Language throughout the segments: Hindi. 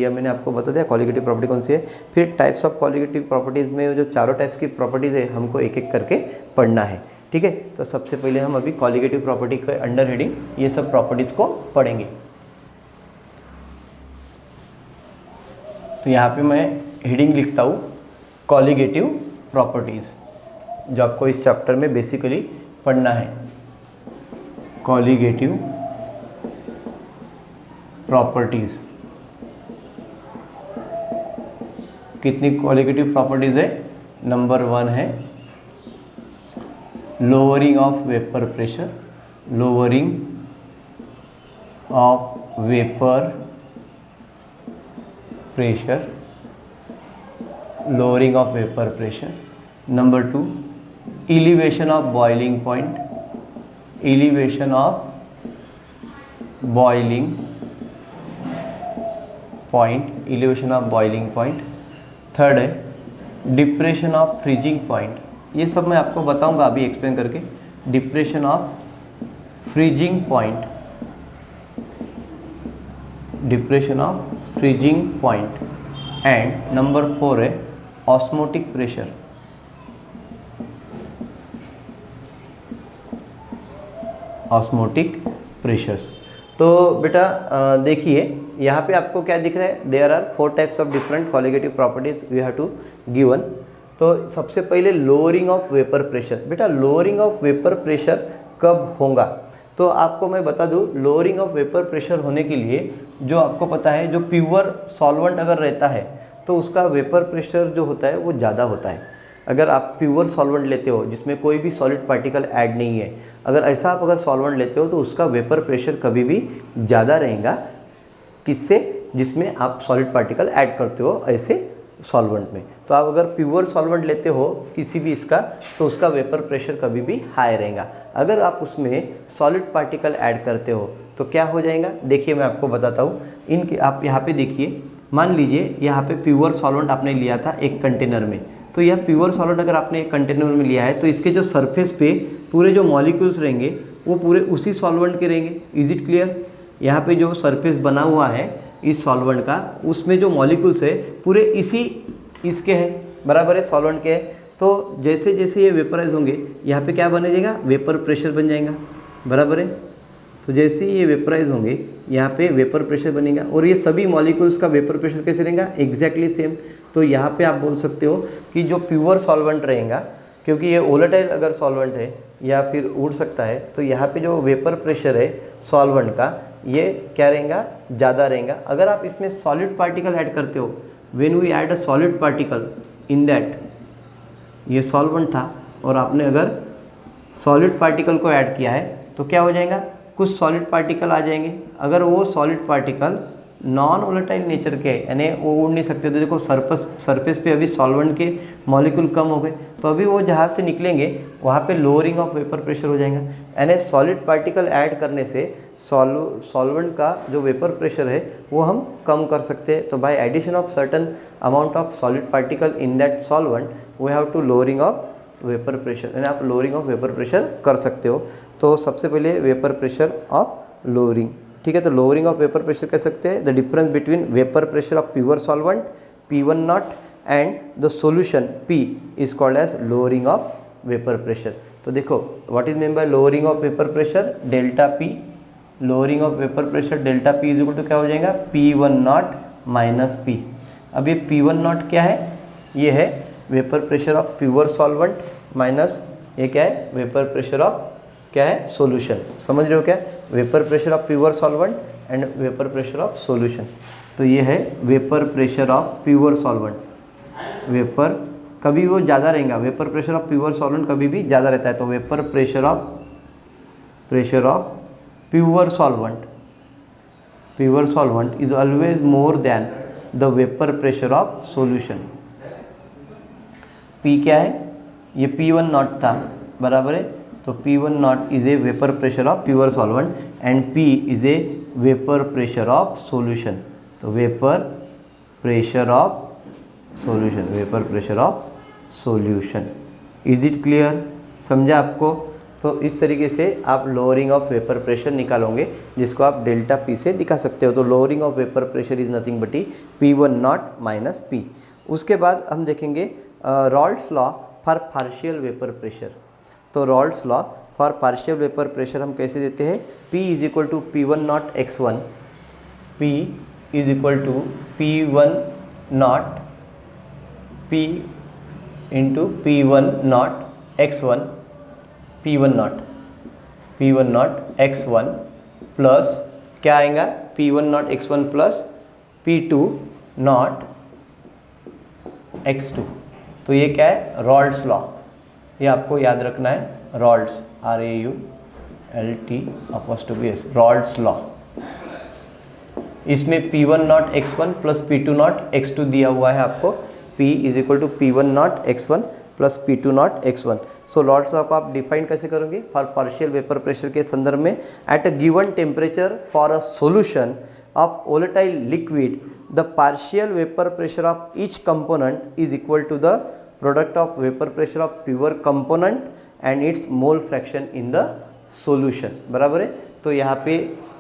यह मैंने आपको बता दिया कॉलिगेटिव प्रॉपर्टी कौन सी है। फिर टाइप्स ऑफ कॉलिगेटिव प्रॉपर्टीज़ में जो चारों टाइप्स की प्रॉपर्टीज़ है हमको एक एक करके पढ़ना है, ठीक है। तो सबसे पहले हम अभी कॉलिगेटिव प्रॉपर्टी के अंडर हेडिंग ये सब प्रॉपर्टीज़ को पढ़ेंगे। तो यहाँ पे मैं हेडिंग लिखता हूँ कॉलिगेटिव प्रॉपर्टीज़, जो आपको इस चैप्टर में बेसिकली पढ़ना है। कॉलिगेटिव प्रॉपर्टीज़, कितनी कॉलिगेटिव प्रॉपर्टीज़ है? नंबर 1 है lowering of vapour pressure, lowering of vapour pressure, lowering of vapour pressure. Number 2 elevation of boiling point, elevation of boiling point, elevation of boiling point. Third है डिप्रेशन ऑफ फ्रीजिंग पॉइंट, ये सब मैं आपको बताऊंगा अभी एक्सप्लेन करके। Depression of freezing point, depression of freezing point. And number 4 है ऑस्मोटिक प्रेशर, ऑस्मोटिक प्रेशर्स। तो बेटा देखिए यहाँ पे आपको क्या दिख रहा है, there are 4 types of different colligative properties we have to given. तो सबसे पहले लोअरिंग ऑफ वेपर प्रेशर। बेटा लोअरिंग ऑफ वेपर प्रेशर कब होगा? तो आपको मैं बता दूं, लोअरिंग ऑफ वेपर प्रेशर होने के लिए जो आपको पता है, जो प्योर सॉल्वेंट अगर रहता है तो उसका वेपर प्रेशर जो होता है वो ज़्यादा होता है। अगर आप प्योर सॉल्वेंट लेते हो जिसमें कोई भी सॉलिड पार्टिकल ऐड नहीं है, अगर ऐसा आप अगर सॉल्वेंट लेते हो तो उसका वेपर प्रेशर कभी भी ज़्यादा रहेगा किससे? जिसमें आप सॉलिड पार्टिकल ऐड करते हो ऐसे सॉल्वेंट में। तो आप अगर प्योर सॉल्वेंट लेते हो किसी भी इसका, तो उसका वेपर प्रेशर कभी भी हाई रहेगा। अगर आप उसमें सॉलिड पार्टिकल ऐड करते हो तो क्या हो जाएगा? देखिए मैं आपको बताता हूँ। इनके आप यहाँ पे देखिए, मान लीजिए यहाँ पे प्योर सॉल्वेंट आपने लिया था एक कंटेनर में। तो यह प्योर सॉल्वेंट अगर आपने एक कंटेनर में लिया है तो इसके जो सरफेस पे पूरे जो मॉलिक्यूल्स रहेंगे वो पूरे उसी सॉल्वेंट के रहेंगे। Is it clear? यहाँ पे जो सरफेस बना हुआ है इस सॉल्वेंट का, उसमें जो मॉलिक्यूल्स है पूरे इसके हैं, बराबर है, सॉल्वेंट के हैं। तो जैसे जैसे ये वेपराइज होंगे यहाँ पे क्या बन जाएगा? वेपर प्रेशर बन जाएगा, बराबर है। तो जैसे ही ये वेपराइज होंगे यहाँ पे वेपर प्रेशर बनेगा, और ये सभी मॉलिक्यूल्स का वेपर प्रेशर कैसे रहेगा? Exactly same. तो यहाँ पे आप बोल सकते हो कि जो प्योर सॉल्वेंट रहेगा, क्योंकि ये वोलेटाइल अगर सॉल्वेंट है या फिर उड़ सकता है, तो यहाँ पे जो वेपर प्रेशर है सॉल्वेंट का ये क्या रहेगा? ज़्यादा रहेगा। अगर आप इसमें सॉलिड पार्टिकल ऐड करते हो, when we add a solid particle in that, ये सॉल्वेंट था और आपने अगर सॉलिड पार्टिकल को ऐड किया है तो क्या हो जाएगा? कुछ सॉलिड पार्टिकल आ जाएंगे। अगर वो solid particle non volatile nature के है, यानी वो उड़ नहीं सकते, तो देखो सरफेस पे अभी सॉल्वेंट के मॉलिक्यूल कम हो गए, तो अभी वो जहाँ से निकलेंगे वहाँ पे लोअरिंग ऑफ वेपर प्रेशर हो जाएगा। यानी सॉलिड पार्टिकल ऐड करने से सॉल्वेंट का जो वेपर प्रेशर है वो हम कम कर सकते हैं। तो by addition of certain amount of solid particle in that solvent we have to lowering of vapour pressure, यानी आप लोअरिंग ऑफ वेपर प्रेशर कर सकते हो। तो सबसे पहले वेपर प्रेशर ऑफ लोअरिंग, ठीक है। तो लोअरिंग ऑफ वेपर प्रेशर कह सकते हैं the difference between vapour pressure of pure solvent P1 not and the solution P is called as lowering of vapour pressure. तो देखो what is mean by lowering of vapour pressure? Delta P, lowering of vapour pressure delta P is equal to क्या हो जाएगा? P1 not minus P। अब ये P1 नॉट क्या है? ये है vapour pressure of pure solvent minus ये क्या है? वेपर प्रेशर ऑफ क्या है? सॉल्यूशन। समझ रहे हो क्या? Vapour pressure of pure solvent and vapour pressure of solution. तो ये है vapour pressure of pure solvent. Vapour कभी वो ज़्यादा रहेगा, vapour pressure of pure solvent कभी भी ज़्यादा रहता है। तो vapour pressure of pure solvent is always more than the vapour pressure of solution. P क्या है? ये P1 नॉट था, बराबर है। तो P1 not is a vapour pressure of pure solvent and P is a vapour pressure of solution. तो vapour pressure of solution, vapour pressure of solution. Is it clear? समझा आपको? तो इस तरीके से आप लोअरिंग ऑफ वेपर प्रेशर निकालोगे, जिसको आप डेल्टा पी से दिखा सकते हो। तो lowering of vapour pressure is nothing but P1 not minus P. उसके बाद हम देखेंगे Raoult's law for partial vapour pressure. तो Raoult's law for partial vapour pressure हम कैसे देते हैं, P is equal to P1 naught x1, P is equal to P1 naught P into P1 naught x1, P1 naught x1 plus क्या आएगा, P1 naught x1 plus P2 naught x2। तो ये क्या है, रॉल्ट्स लॉ। ये आपको याद रखना है, रॉल्ट्स RAULT रॉल्ट्स लॉ। इसमें P1 naught x1 plus P2 naught x2 दिया हुआ है आपको। P is equal to P1 naught x1 plus P2 naught x1। So Raoult's law को आप डिफाइन कैसे करोगे, फॉर पार्शियल वेपर प्रेशर के संदर्भ में, at a given temperature for a solution of volatile liquid the partial vapour pressure of each component is equal to the product of vapour pressure of pure component and its mole fraction in the solution. बराबर है। तो यहाँ पे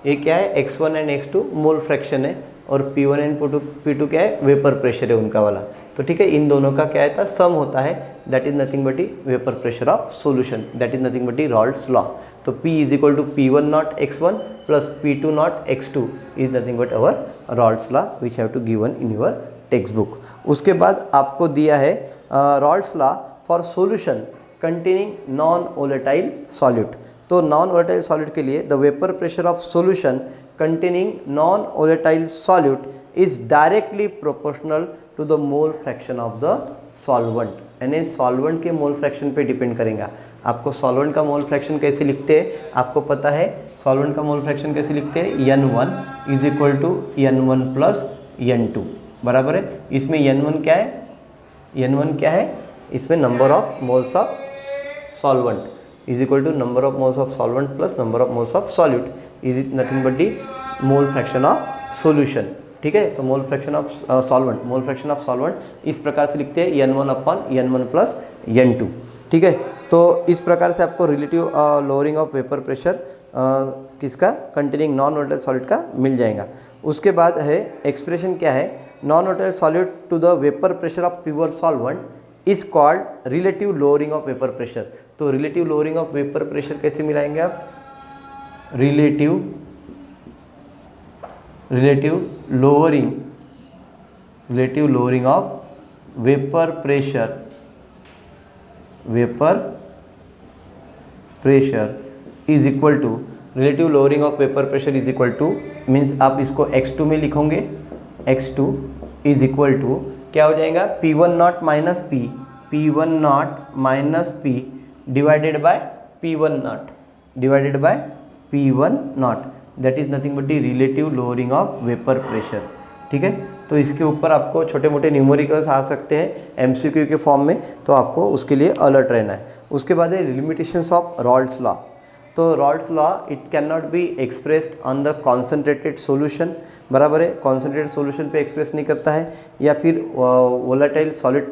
ये क्या है, x1 and x2 mole fraction है, और P1 एंड P2 क्या है, वेपर प्रेशर है उनका वाला। तो ठीक है, इन दोनों का क्या है, सम होता है, that is nothing but vapour pressure of solution, that is nothing but Raoult's law. तो P is equal to P1 naught x1 plus P2 naught x2 is nothing but our Raoult's law which have to given in your text book. उसके बाद आपको दिया है Raoult's law for solution containing non volatile solute. तो नॉन वोलेटाइल सॉल्यूट के लिए the vapour pressure of solution containing non volatile solute is directly proportional to the mole fraction of the solvent, यानी सॉल्वेंट के मोल फ्रैक्शन पे डिपेंड करेगा। आपको सॉल्वेंट का मोल फ्रैक्शन कैसे लिखते हैं, आपको पता है सॉल्वेंट का मोल फ्रैक्शन कैसे लिखते हैं, N1 is equal to N1 plus N2। बराबर है। इसमें N1 क्या है, N1 क्या है, इसमें number of moles of solvent is equal to number of moles of solvent plus number of moles of solute is nothing but the mole fraction of solution. ठीक है, तो mole fraction of solvent, mole fraction of solvent इस प्रकार से लिखते हैं N1 upon N1 plus N2। ठीक है, तो इस प्रकार से आपको relative lowering of vapour pressure किसका, कंटेनिंग नॉन वोलेटाइल सॉलिड का मिल जाएगा। उसके बाद है एक्सप्रेशन क्या है, non volatile solid to the vapour pressure of pure solvent is called relative lowering of vapour pressure. तो relative lowering of vapour pressure कैसे मिलाएंगे आप, relative lowering of vapour pressure is equal to, relative lowering of vapour pressure is equal to means आप इसको x2 में लिखोगे, x2 इज इक्वल टू क्या हो जाएगा, P1 not minus P, P1 not minus P divided by P1 not, that is nothing but the relative lowering of vapour pressure. ठीक है, तो इसके ऊपर आपको छोटे मोटे न्यूमेरिकल्स आ सकते हैं MCQ के फॉर्म में, तो आपको उसके लिए अलर्ट रहना है। उसके बाद है लिमिटेशंस ऑफ रॉल्ट्स लॉ। तो Raoult's law it can not be expressed on the concentrated solution. बराबर है, कॉन्सेंट्रेटेड सॉल्यूशन पे एक्सप्रेस नहीं करता है, या फिर वोलेटाइल सॉलिड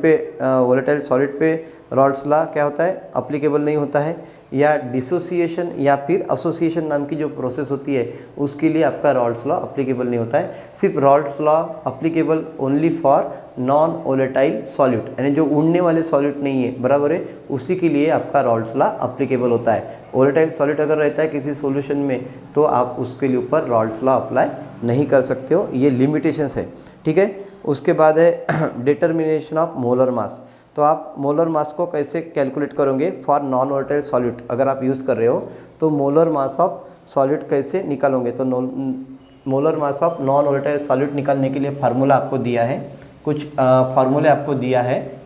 पे रॉल्ट्स लॉ क्या होता है, अप्लीकेबल नहीं होता है, या डिसोसिएशन या फिर एसोसिएशन नाम की जो प्रोसेस होती है उसके लिए आपका रॉल्ट्स लॉ अप्लीकेबल नहीं होता है। सिर्फ Raoult's law applicable only for non volatile solute, यानी जो उड़ने वाले सॉल्यूट नहीं है, बराबर है, उसी के लिए आपका रॉल्ट्स लॉ अप्लीकेबल होता है। वोलेटाइल सॉल्यूट अगर रहता है किसी सॉल्यूशन में तो आप उसके लिए ऊपर रॉल्ट्स लॉ अप्लाई नहीं कर सकते हो, ये लिमिटेशंस है। ठीक है, उसके बाद है डिटर्मिनेशन ऑफ मोलर मास। तो आप मोलर मास को कैसे कैलकुलेट करोगे फॉर नॉन वोलेटाइल सॉल्यूट, अगर आप यूज़ कर रहे हो तो मोलर मास ऑफ सॉल्यूट कैसे निकालोगे। तो molar mass of non volatile solute निकालने के लिए फार्मूला आपको दिया है, कुछ फार्मूले आपको दिया है।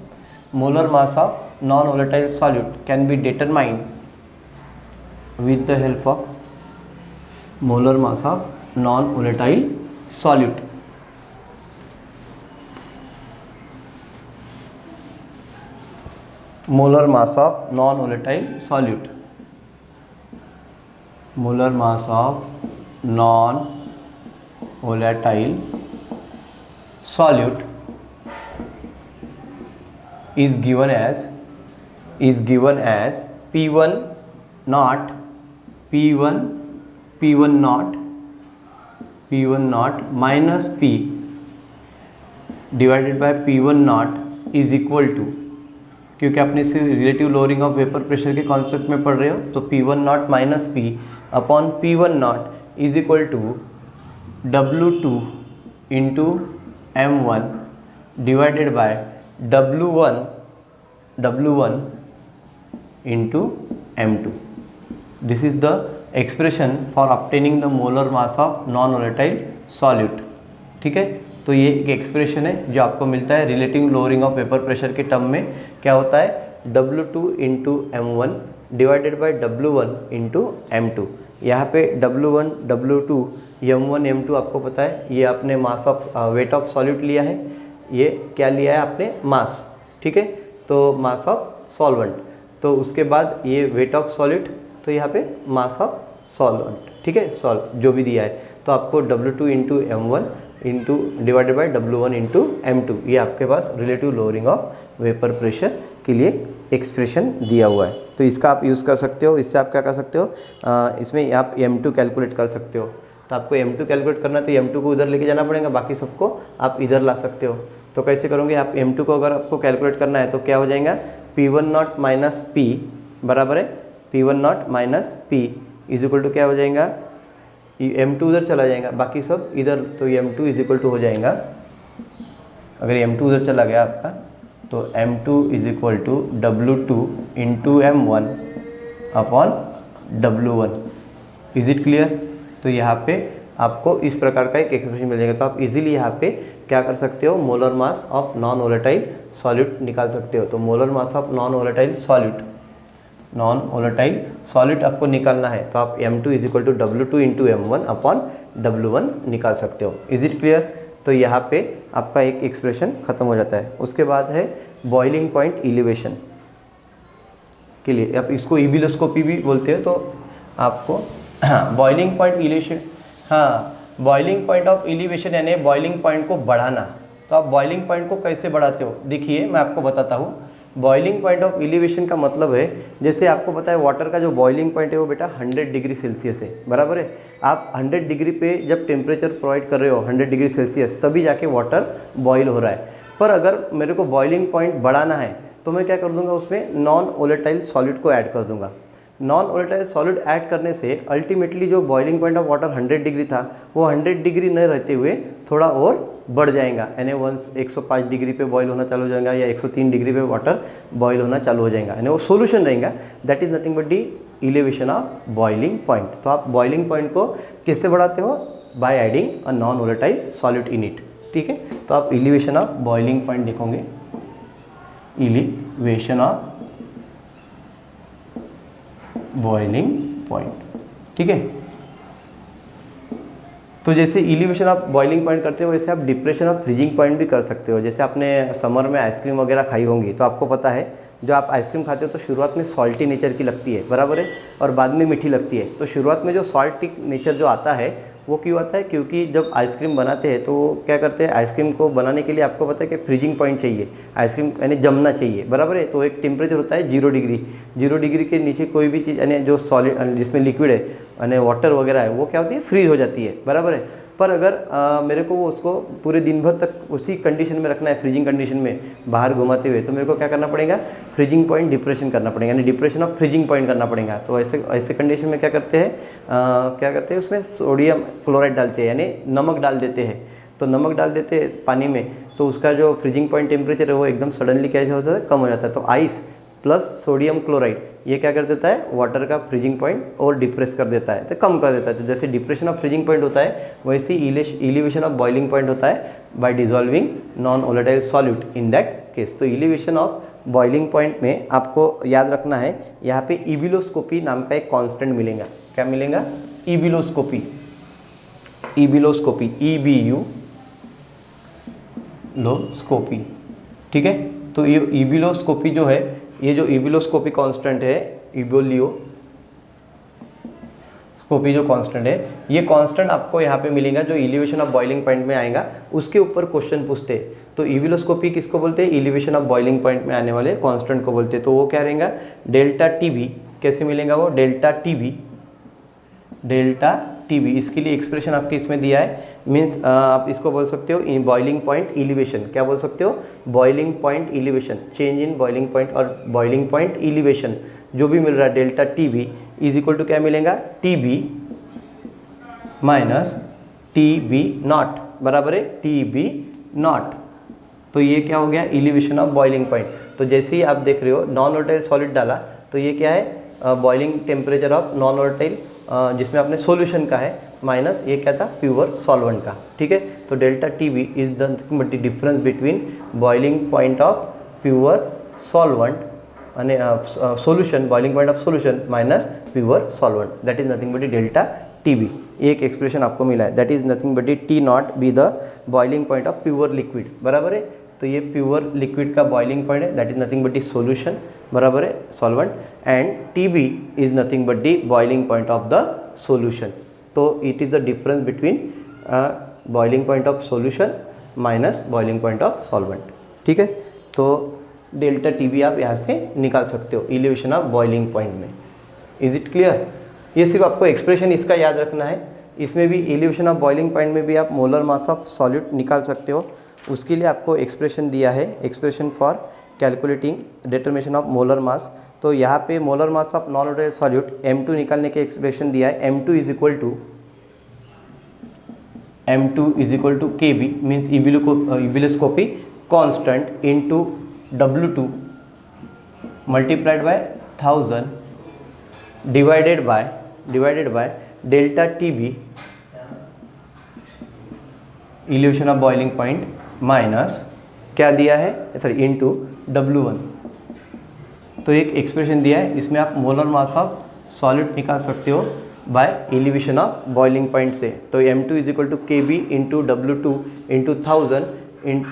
Molar mass of non volatile solute can be determined with the help of molar mass of non volatile solute. Molar mass of non volatile solute, molar mass of non volatile solute is given as P1 not P1 not minus P divided by P1 not is equal to, क्योंकि आपने इसे relative lowering of vapour pressure के कॉन्सेप्ट में पढ़ रहे हो, तो P1 not minus P upon P1 not is equal to W2 into M1 divided by W1 into M2. This is the expression for obtaining the molar mass of non volatile solute. ठीक है, तो ये एक एक्सप्रेशन है जो आपको मिलता है relative lowering of vapour pressure के टर्म में. क्या होता है, W2 into M1 divided by W1 into M2. यहाँ पे W1 W2 M1 M2 आपको पता है, ये आपने mass of weight of solute लिया है, ये क्या लिया है आपने, मास. ठीक है, तो मास ऑफ सॉल्वेंट, तो उसके बाद ये वेट ऑफ सॉल्यूट, तो यहाँ पे मास ऑफ सॉल्वेंट. ठीक है, सॉल्व जो भी दिया है, तो आपको W2 into M1 into divided by W1 into M2, ये आपके पास relative lowering of vapour pressure के लिए एक्सप्रेशन दिया हुआ है. तो इसका आप यूज़ कर सकते हो. इससे आप क्या कर सकते हो, इसमें आप M2 कैलकुलेट कर सकते हो. तो आपको M2 कैलकुलेट करना है तो M2 को उधर लेके जाना पड़ेगा, बाकी सबको आप इधर ला सकते हो. तो कैसे करोगे आप, M2 को अगर आपको कैलकुलेट करना है तो क्या हो जाएगा, P1 नॉट माइनस P बराबर है P1 not minus P is equal to क्या हो जाएगा, M2 उधर चला जाएगा, बाकी सब इधर, तो M2 इज इक्वल टू हो जाएगा, अगर M2 उधर चला गया आपका तो M2 is equal to W2 into M1 upon W1. Is it clear. तो यहाँ पे आपको इस प्रकार का एक एक्सप्रेशन मिल जाएगा. तो आप इजीली यहाँ पे क्या कर सकते हो, molar mass of non volatile solute निकाल सकते हो. तो molar mass of non volatile solute आपको निकालना है, तो आप M2 is equal to W2 into M1 upon W1 निकाल सकते हो. Is it clear. तो यहाँ पे आपका एक एक्सप्रेशन खत्म हो जाता है. उसके बाद है बॉइलिंग पॉइंट इलिवेशन के लिए, आप इसको इबिलोस्कोपी भी बोलते हो. तो आपको boiling point elevation, boiling point of elevation यानी बॉइलिंग पॉइंट को बढ़ाना. तो आप बॉइलिंग पॉइंट को कैसे बढ़ाते हो, देखिए मैं आपको बताता हूँ. बॉइलिंग पॉइंट ऑफ एलिवेशन का मतलब है, जैसे आपको पता है वाटर का जो बॉइलिंग पॉइंट है वो बेटा 100 डिग्री सेल्सियस है, बराबर है. आप 100 डिग्री पे जब टेम्परेचर प्रोवाइड कर रहे हो 100 डिग्री सेल्सियस, तभी जाके वाटर बॉयल हो रहा है. पर अगर मेरे को बॉइलिंग पॉइंट बढ़ाना है तो मैं क्या कर दूंगा, उसमें नॉन वोलेटाइल सॉलिड को ऐड कर दूंगा. नॉन वोलेटाइल सॉलिड ऐड करने से अल्टीमेटली जो boiling point of water 100 degree था वो 100 डिग्री न रहते हुए थोड़ा और बढ़ जाएगा. यानी वंस 105 डिग्री पे बॉयल होना चालू हो जाएगा या 103 डिग्री पे वाटर बॉयल होना चालू हो जाएगा, यानी वो सोल्यूशन रहेगा. That is nothing but the elevation of boiling point. तो आप बॉइलिंग पॉइंट को कैसे बढ़ाते हो, by adding a non volatile solid in it. ठीक है, तो आप इलिवेशन ऑफ बॉइलिंग पॉइंट लिखोगे, इलिवेशन ऑफ बॉइलिंग पॉइंट. ठीक है, तो जैसे इलिवेशन ऑफ बॉइलिंग पॉइंट करते हो वैसे आप डिप्रेशन ऑफ फ्रीजिंग पॉइंट भी कर सकते हो. जैसे आपने समर में आइसक्रीम वगैरह खाई होंगी, तो आपको पता है जो आप आइसक्रीम खाते हो तो शुरुआत में सॉल्टी नेचर की लगती है, बराबर है, और बाद में मीठी लगती है. तो शुरुआत में जो सॉल्टी नेचर जो आता है वो क्यों आता है, क्योंकि जब आइसक्रीम बनाते हैं तो क्या करते हैं, आइसक्रीम को बनाने के लिए आपको पता है कि फ्रीजिंग पॉइंट चाहिए, आइसक्रीम यानी जमना चाहिए, बराबर है. तो एक टेम्परेचर होता है 0 डिग्री. 0 डिग्री के नीचे कोई भी चीज़ यानी जो सॉलिड जिसमें लिक्विड है यानी वाटर वगैरह है वो क्या होती है, फ्रीज हो जाती है, बराबर है. पर अगर मेरे को उसको पूरे दिन भर तक उसी कंडीशन में रखना है, फ्रीजिंग कंडीशन में बाहर घुमाते हुए, तो मेरे को क्या करना पड़ेगा, फ्रीजिंग पॉइंट डिप्रेशन करना पड़ेगा, यानी डिप्रेशन ऑफ फ्रीजिंग पॉइंट करना पड़ेगा. तो ऐसे कंडीशन में क्या करते हैं, उसमें सोडियम क्लोराइड डालते हैं, यानी नमक डाल देते हैं. तो नमक डाल देते हैं पानी में, तो उसका जो फ्रीजिंग पॉइंट टेम्परेचर है वो एकदम सडनली क्या होता है, कम हो जाता है. तो आइस प्लस सोडियम क्लोराइड ये क्या कर देता है, वाटर का फ्रीजिंग पॉइंट और डिप्रेस कर देता है, तो कम कर देता है. तो जैसे डिप्रेशन ऑफ फ्रीजिंग पॉइंट होता है वैसे इलिवेशन ऑफ बॉइलिंग पॉइंट होता है by dissolving non volatile solute in that case. तो इलिवेशन ऑफ बॉइलिंग पॉइंट में आपको याद रखना है, यहाँ पे इबिलोस्कोपी नाम का एक कांस्टेंट मिलेगा. क्या मिलेगा, इबिलोस्कोपी, EBU लोस्कोपी. ठीक है, तो ये इबिलोस्कोपी जो है, ये जो इबिलोस्कोपी कांस्टेंट है, इबिलोस्कोपी जो कांस्टेंट है, ये कांस्टेंट आपको यहाँ पे मिलेगा जो इलिवेशन ऑफ बॉइलिंग पॉइंट में आएगा, उसके ऊपर क्वेश्चन पूछते हैं. तो इबिलोस्कोपी किसको बोलते हैं, इलिवेशन ऑफ बॉइलिंग पॉइंट में आने वाले कांस्टेंट को बोलते हैं. तो वो क्या रहेगा, डेल्टा TB कैसे मिलेगा वो, डेल्टा टी बी, इसके लिए एक्सप्रेशन आपके इसमें दिया है, मीन्स आप इसको बोल सकते हो इन बॉइलिंग पॉइंट एलिवेशन, क्या बोल सकते हो, boiling point elevation, change in boiling point और बॉइलिंग पॉइंट एलिवेशन जो भी मिल रहा है delta T B is equal to क्या मिलेगा, T B minus T B not बराबर है टी बी नॉट। तो ये क्या हो गया, एलिवेशन ऑफ बॉइलिंग पॉइंट। तो जैसे ही आप देख रहे हो नॉन वोलेटाइल सॉलिड डाला तो ये क्या है, boiling temperature of non volatile जिसमें आपने सॉल्यूशन का है, माइनस ये क्या था, प्योर सॉल्वेंट का। ठीक है, तो delta T B is the difference between boiling point of pure solvent અને solution, boiling point of solution minus pure solvent, that is nothing but delta T B. एक एक्सप्रेशन आपको मिला है, that is nothing but T naught B the boiling point of pure liquid, बराबर है। तो ये प्योर लिक्विड का बॉइलिंग पॉइंट है, that is nothing but solution, बराबर है, solvent, and T B is nothing but the boiling point of the solution. तो it is the difference between boiling point of solution minus boiling point of solvent. ठीक है, तो डेल्टा टी बी आप यहाँ से निकाल सकते हो एलिवेशन ऑफ बॉइलिंग पॉइंट में। Is it clear? ये सिर्फ आपको एक्सप्रेशन इसका याद रखना है। इसमें भी एलिवेशन ऑफ बॉइलिंग पॉइंट में भी आप मोलर मास ऑफ सॉल्यूट निकाल सकते हो। उसके लिए आपको एक्सप्रेशन दिया है, expression for calculating determination of molar mass. तो यहाँ पे molar mass of non volatile solute M2 निकालने के एक्सप्रेशन दिया है, M2 is equal to KB means ebullioscopy constant into W2 multiplied by 1000 divided by delta TB illusion of boiling point minus क्या दिया है, सॉरी इनटू W1। तो एक एक्सप्रेशन दिया है, इसमें आप मोलर मास ऑफ सॉलिड निकाल सकते हो by elevation of boiling point से। तो M2 is equal to KB into W2 into 1000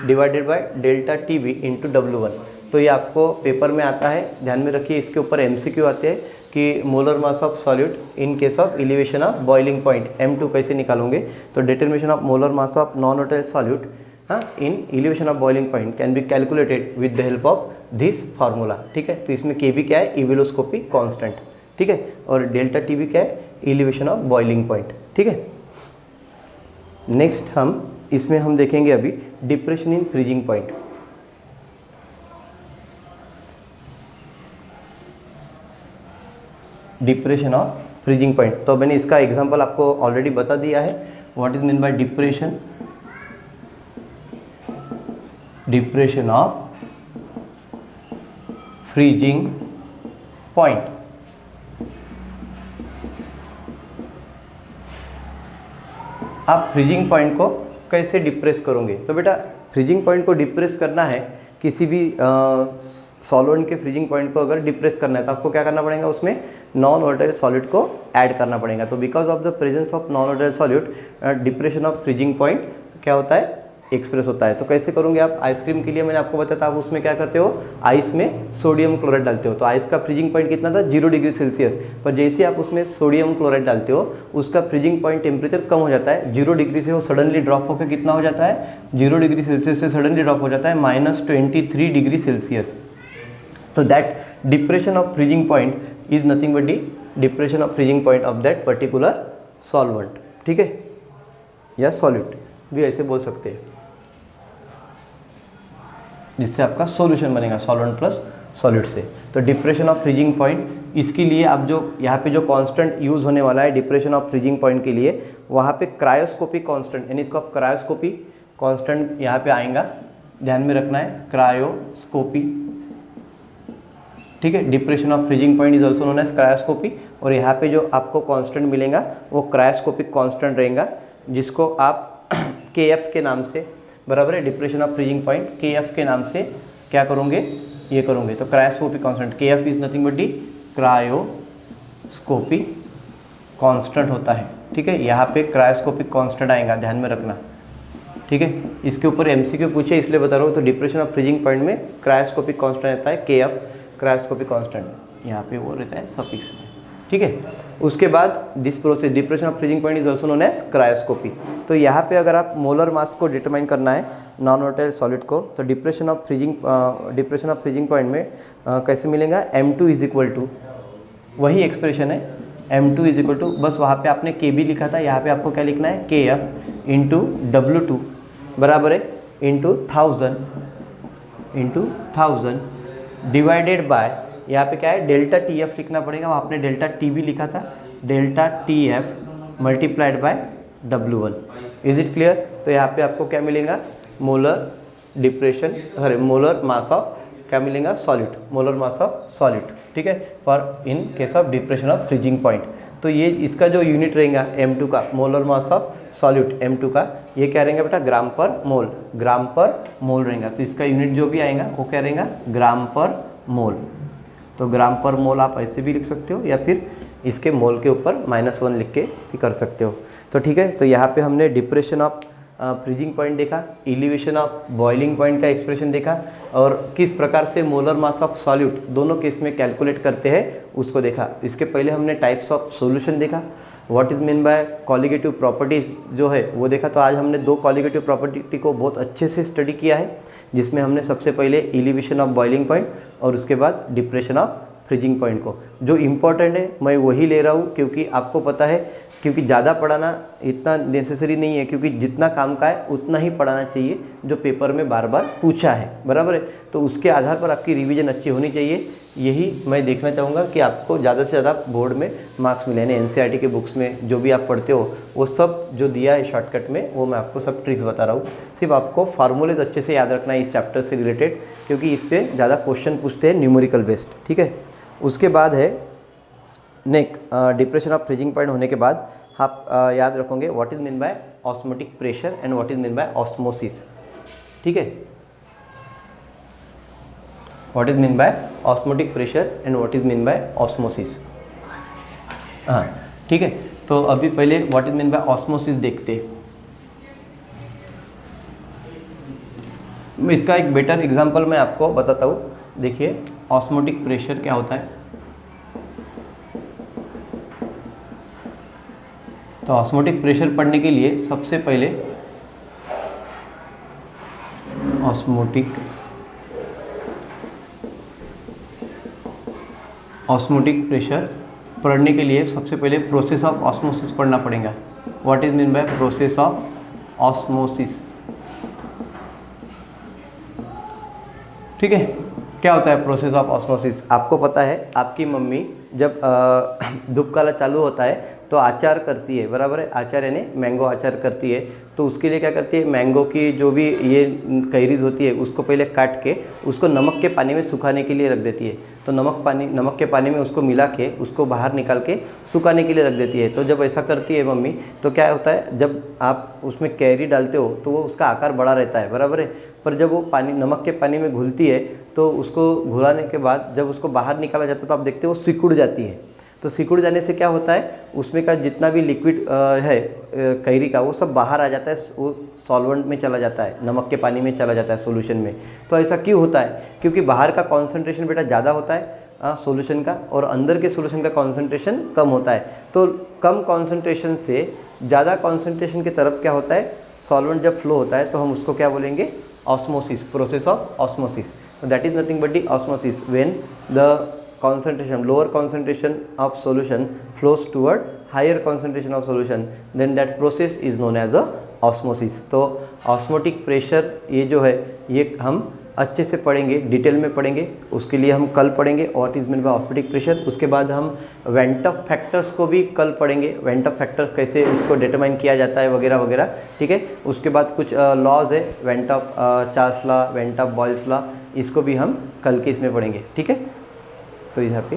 divided by delta TB into W1। तो ये आपको पेपर में आता है, ध्यान में रखिए। इसके ऊपर MCQ आते हैं कि molar mass of solute in case of elevation of boiling point M2 कैसे निकालोगे। तो determination of molar mass of non volatile solute in elevation of boiling point can be calculated with the help of this formula. ठीक है, तो इसमें KB क्या है, इबिलोस्कोपी कांस्टेंट। ठीक है, और डेल्टा TB क्या है, एलिवेशन ऑफ बॉइलिंग पॉइंट। ठीक है, नेक्स्ट इसमें हम देखेंगे अभी depression in freezing point. Depression of freezing point, तो मैंने इसका एग्जांपल आपको ऑलरेडी बता दिया है। What is mean bye depression of freezing point. आप फ्रीजिंग पॉइंट को कैसे डिप्रेस करोगे। तो बेटा फ्रीजिंग पॉइंट को डिप्रेस करना है, किसी भी सॉल्वेंट के फ्रीजिंग पॉइंट को अगर डिप्रेस करना है तो आपको क्या करना पड़ेगा, उसमें नॉन वोलेटाइल सॉलिड को ऐड करना पड़ेगा। तो because of the presence of non volatile solid depression of freezing point क्या होता है, एक्सप्रेस होता है। तो कैसे करोगे आप, आइसक्रीम के लिए मैंने आपको बताया था, आप उसमें क्या करते हो, आइस में सोडियम क्लोराइड डालते हो। तो आइस का फ्रीजिंग पॉइंट कितना था, 0 डिग्री सेल्सियस। पर जैसे आप उसमें सोडियम क्लोराइड डालते हो उसका फ्रीजिंग पॉइंट टेम्परेचर कम हो जाता है, 0 डिग्री से वो सडनली ड्रॉप होकर कितना हो जाता है, 0 डिग्री सेल्सियस से सडनली ड्रॉप हो जाता है -23 डिग्री सेल्सियस। तो that depression of freezing point is nothing but the depression of freezing point of that particular solvent. ठीक है, या सॉल्यूट भी ऐसे बोल सकते हैं, जिससे आपका सॉल्यूशन बनेगा सॉल्वेंट प्लस सॉलिड से। तो डिप्रेशन ऑफ फ्रीजिंग पॉइंट, इसके लिए आप जो यहाँ पे जो कांस्टेंट यूज़ होने वाला है डिप्रेशन ऑफ फ्रीजिंग पॉइंट के लिए, वहाँ पे क्रायोस्कोपिक कांस्टेंट, यानी इसको आप क्रायोस्कोपी कांस्टेंट यहाँ पे आएगा, ध्यान में रखना है, क्रायोस्कोपी। ठीक है, depression of freezing point is also known as cryoscopy. और यहाँ पे जो आपको कांस्टेंट मिलेगा वो क्रायोस्कोपिक कांस्टेंट रहेगा, जिसको आप KF के नाम से, बराबर है, depression of freezing point KF के नाम से क्या करोगे, ये करोगे। तो cryoscopic constant KF is nothing but the cryoscopic constant होता है। ठीक है, यहाँ पे क्रायोस्कोपिक कांस्टेंट आएगा, ध्यान में रखना। ठीक है, इसके ऊपर MCQ पूछे इसलिए बता रहा हूँ। तो डिप्रेशन ऑफ फ्रीजिंग पॉइंट में क्रायोस्कोपिक कांस्टेंट रहता है KF, क्रायोस्कोपिक कांस्टेंट यहाँ पे वो रहता है सफिक्स में। ठीक है, उसके बाद this process depression of freezing point is also known as cryoscopy. तो यहाँ पे अगर आप मोलर मास को डिटरमाइन करना है नॉन वोलेटाइल सॉलिड को, तो डिप्रेशन ऑफ फ्रीजिंग पॉइंट में कैसे मिलेगा, M2 इज इक्वल टू वही एक्सप्रेशन है m2 इज इक्वल टू, बस वहाँ पे आपने kb लिखा था, यहाँ पे आपको क्या लिखना है kf इंटू W2 बराबर है इंटू 1000 डिवाइडेड बाय, यहाँ पे क्या है डेल्टा TF लिखना पड़ेगा, वहाँ आपने डेल्टा TB लिखा था, delta TF multiplied by W1। Is it clear? तो यहाँ पे आपको क्या मिलेगा, molar depression, sorry molar mass of, क्या मिलेगा solid, molar mass of solid, ठीक है, for in case of depression of freezing point. तो ये इसका जो यूनिट रहेगा m2 का, molar mass of solid m2 का, ये क्या रहेगा बेटा ग्राम पर मोल रहेगा। तो इसका यूनिट जो भी आएगा वो क्या रहेगा ग्राम पर मोल। तो ग्राम पर मोल आप ऐसे भी लिख सकते हो या फिर इसके मोल के ऊपर -1 लिख के भी कर सकते हो। तो ठीक है, तो यहाँ पे हमने डिप्रेशन ऑफ फ्रीजिंग पॉइंट देखा, एलिवेशन ऑफ बॉइलिंग पॉइंट का एक्सप्रेशन देखा, और किस प्रकार से मोलर मास ऑफ सॉल्यूट दोनों केस में कैलकुलेट करते हैं उसको देखा। इसके पहले हमने टाइप्स ऑफ सॉल्यूशन देखा, what is mean by colligative properties जो है वो देखा। तो आज हमने 2 कॉलिगेटिव प्रॉपर्टी को बहुत अच्छे से स्टडी किया है, जिसमें हमने सबसे पहले एलिवेशन ऑफ बॉइलिंग पॉइंट और उसके बाद डिप्रेशन ऑफ फ्रीजिंग पॉइंट को। जो इम्पोर्टेंट है मैं वही ले रहा हूँ, क्योंकि आपको पता है, क्योंकि ज़्यादा पढ़ाना इतना नेसेसरी नहीं है, क्योंकि जितना काम का है उतना ही पढ़ाना चाहिए जो पेपर में बार बार पूछा है, बराबर है। तो उसके आधार पर आपकी रिवीजन अच्छी होनी चाहिए, यही मैं देखना चाहूँगा कि आपको ज़्यादा से ज़्यादा बोर्ड में मार्क्स मिले। यानी NCERT के बुक्स में जो भी आप पढ़ते हो वो सब जो दिया है शॉर्टकट में, वो मैं आपको सब ट्रिक्स बता रहा हूँ। सिर्फ आपको फार्मूलेज अच्छे से याद रखना है इस चैप्टर से रिलेटेड, क्योंकि इस पर ज़्यादा क्वेश्चन पूछते हैं न्यूमेरिकल बेस्ड, ठीक है। उसके बाद है next depression of freezing point होने के बाद आप याद रखोगे what is mean by osmotic pressure and what is mean by osmosis, ठीक है। What is mean by osmotic pressure and what is mean by osmosis, हाँ ठीक है। तो अभी पहले what is mean by osmosis देखते। इसका एक बेटर एग्जांपल मैं आपको बताता हूँ। देखिए ऑस्मोटिक प्रेशर क्या होता है। तो ऑस्मोटिक प्रेशर पढ़ने के लिए सबसे पहले ऑस्मोटिक प्रेशर पढ़ने के लिए सबसे पहले प्रोसेस ऑफ ऑस्मोसिस पढ़ना पड़ेगा। What is mean by process of osmosis, ठीक है। क्या होता है प्रोसेस ऑफ ऑस्मोसिस? आपको पता है आपकी मम्मी जब धूप काला चालू होता है तो अचार करती है, बराबर है। अचार यानी मैंगो अचार करती है। तो उसके लिए क्या करती है, मैंगो की जो भी ये कैरीज होती है उसको पहले काट के उसको नमक के पानी में सुखाने के लिए रख देती है। तो नमक के पानी में उसको मिला के उसको बाहर निकाल के सुखाने के लिए रख देती है। तो जब ऐसा करती है मम्मी तो क्या होता है, जब आप उसमें कैरी डालते हो तो वो उसका आकार बड़ा रहता है, बराबर है। पर जब वो पानी नमक के पानी में घुलती है तो उसको घुलाने के बाद जब उसको बाहर निकाला जाता है तो आप देखते हो वो सिकुड़ जाती है। तो सिकुड़ जाने से क्या होता है, उसमें का जितना भी लिक्विड है कैरी का वो सब बाहर आ जाता है, वो सॉल्वेंट में चला जाता है, नमक के पानी में चला जाता है, सॉल्यूशन में। तो ऐसा क्यों होता है? क्योंकि बाहर का कॉन्सेंट्रेशन बेटा ज़्यादा होता है सॉल्यूशन का, और अंदर के सॉल्यूशन का कॉन्सेंट्रेशन कम होता है। तो कम कॉन्सेंट्रेशन से ज़्यादा कॉन्सेंट्रेशन की तरफ क्या होता है, सॉल्वेंट जब फ्लो होता है तो हम उसको क्या बोलेंगे, osmosis, process of osmosis. That is nothing but the osmosis when the concentration, lower concentration of solution flows toward higher concentration of solution, then that process is known as a osmosis। तो osmotic pressure ये जो है ये हम अच्छे से पढ़ेंगे, डिटेल में पढ़ेंगे। उसके लिए हम कल पढ़ेंगे what is mean bye osmotic pressure. उसके बाद हम वेंटअप फैक्टर्स को भी कल पढ़ेंगे, वेंटअप फैक्टर कैसे उसको डिटरमाइन किया जाता है वगैरह वगैरह, ठीक है। उसके बाद कुछ लॉज है, वेंटअप चार्ल्स लॉ, वेंटअप बॉयल्स लॉ, इसको भी हम कल के इसमें पढ़ेंगे, ठीक है। तो यहाँ पे